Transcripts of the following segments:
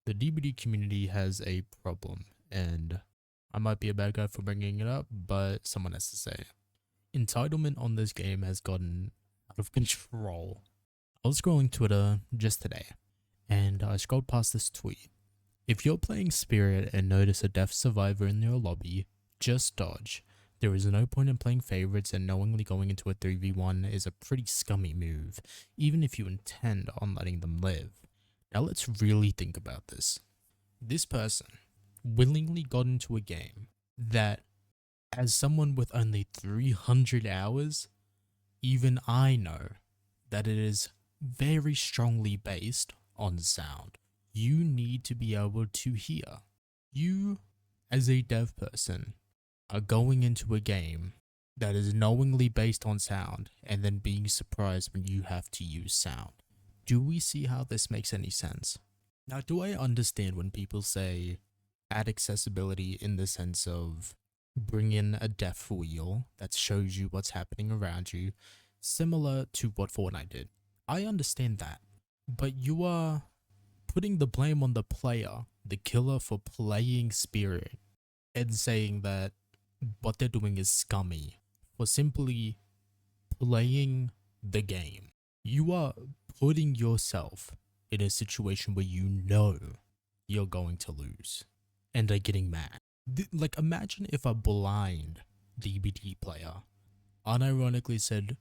The DBD community has a problem, and I might be a bad guy for bringing it up, but someone has to say it. Entitlement on this game has gotten out of control. I was scrolling Twitter just today, and I scrolled past this tweet. If you're playing Spirit and notice a deaf survivor in your lobby, just dodge. There is no point in playing favorites, and knowingly going into a 3v1 is a pretty scummy move, even if you intend on letting them live. Now let's really think about this. This person willingly got into a game that, as someone with only 300 hours, even I know that it is very strongly based on sound. You need to be able to hear. You, as a dev person, are going into a game that is knowingly based on sound and then being surprised when you have to use sound. Do we see how this makes any sense? Now, do I understand when people say add accessibility in the sense of bring in a deaf wheel that shows you what's happening around you, similar to what Fortnite did? I understand that, but you are putting the blame on the player, the killer, for playing Spirit, and saying that what they're doing is scummy for simply playing the game. You are putting yourself in a situation where you know you're going to lose and are getting mad. Like, imagine if a blind DBD player unironically said,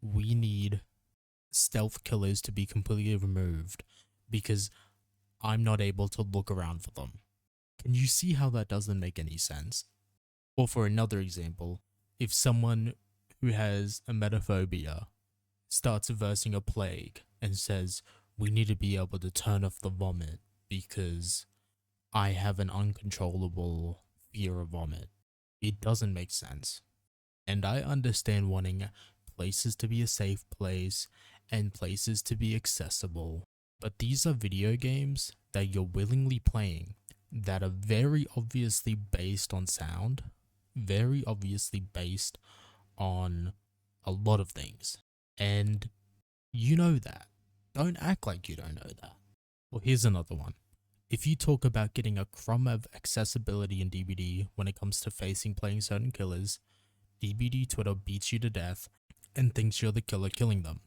we need stealth killers to be completely removed because I'm not able to look around for them. Can you see how that doesn't make any sense? Or for another example, if someone who has a metaphobia starts versing a plague and says, we need to be able to turn off the vomit because I have an uncontrollable fear of vomit. It doesn't make sense. And I understand wanting places to be a safe place and places to be accessible, but these are video games that you're willingly playing that are very obviously based on sound, very obviously based on a lot of things. And you know that. Don't act like you don't know that. Well, here's another one. If you talk about getting a crumb of accessibility in DBD when it comes to facing playing certain killers, DBD Twitter beats you to death and thinks you're the killer killing them.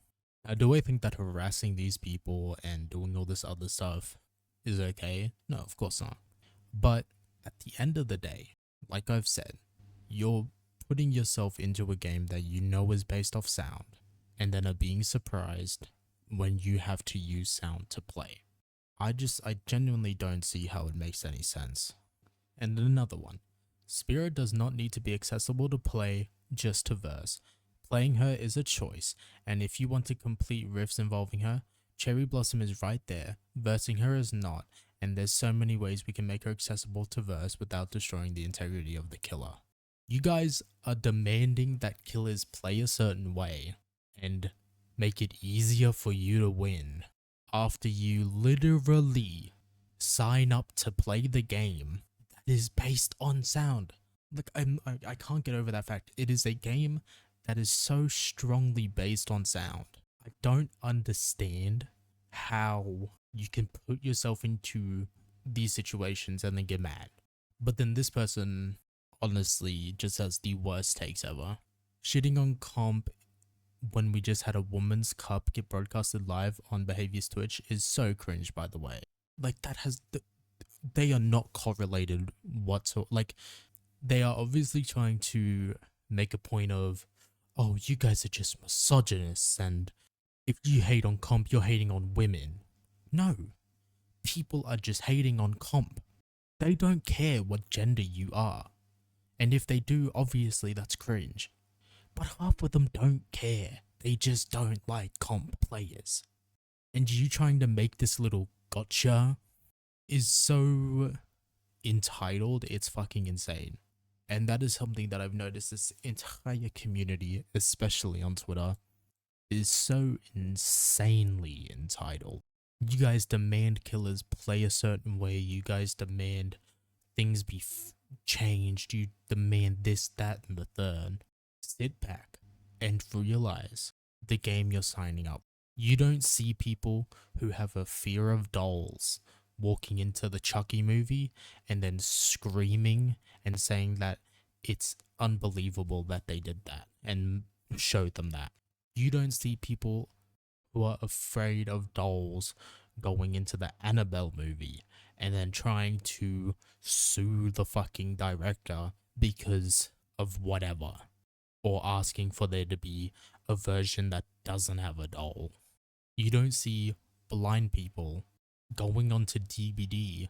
Now, do I think that harassing these people and doing all this other stuff is okay? No, of course not. But at the end of the day, like I've said, you're putting yourself into a game that you know is based off sound and then are being surprised when you have to use sound to play. I genuinely don't see how it makes any sense. And another one. Spirit does not need to be accessible to play, just to verse. Playing her is a choice, and if you want to complete rifts involving her, Cherry Blossom is right there. Versing her is not, and there's so many ways we can make her accessible to verse without destroying the integrity of the killer. You guys are demanding that killers play a certain way and make it easier for you to win after you literally sign up to play the game that is based on sound. Like, I can't get over that fact. It is a game that is so strongly based on sound. I don't understand how you can put yourself into these situations and then get mad. But then this person honestly just has the worst takes ever. Shitting on comp when we just had a woman's cup get broadcasted live on Behavior's Twitch is so cringe, by the way. Like, they are not correlated whatsoever. Like, they are obviously trying to make a point of, oh, you guys are just misogynists, and if you hate on comp, you're hating on women. No, people are just hating on comp. They don't care what gender you are. And if they do, obviously that's cringe. But half of them don't care. They just don't like comp players. And you trying to make this little gotcha is so entitled, it's fucking insane. And that is something that I've noticed this entire community, especially on Twitter, is so insanely entitled. You guys demand killers play a certain way. You guys demand things be changed. You demand this, that, and the third. Sit back and realize the game you're signing up. You don't see people who have a fear of dolls walking into the Chucky movie and then screaming and saying that it's unbelievable that they did that and showed them that. You don't see people who are afraid of dolls going into the Annabelle movie and then trying to sue the fucking director because of whatever, or asking for there to be a version that doesn't have a doll. You don't see blind people going onto DBD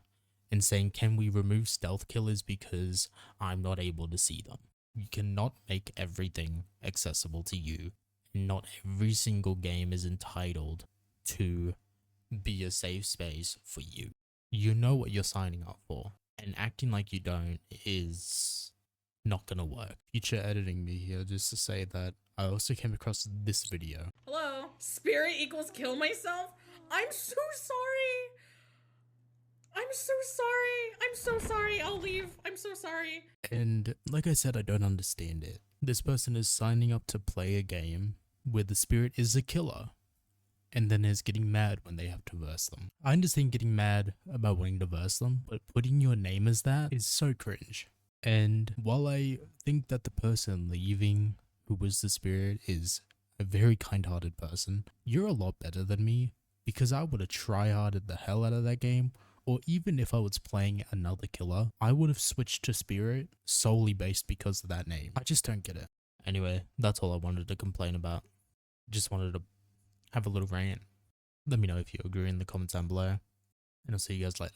and saying, can we remove stealth killers because I'm not able to see them? You cannot make everything accessible to you. Not every single game is entitled to be a safe space for you. You know what you're signing up for, and acting like you don't is not gonna work. Future editing me here just to say that I also came across this video. Hello? Spirit equals kill myself? I'm so sorry. I'm so sorry. I'm so sorry. I'll leave. I'm so sorry. And like I said, I don't understand it. This person is signing up to play a game where the spirit is a killer, and then is getting mad when they have to verse them. I understand getting mad about wanting to verse them, but putting your name as that is so cringe. And while I think that the person leaving who was the spirit is a very kind-hearted person, you're a lot better than me, because I would have try-harded the hell out of that game, or even if I was playing another killer, I would have switched to spirit solely based because of that name. I just don't get it. Anyway, that's all I wanted to complain about. Just wanted to have a little rant. Let me know if you agree in the comments down below, and I'll see you guys later.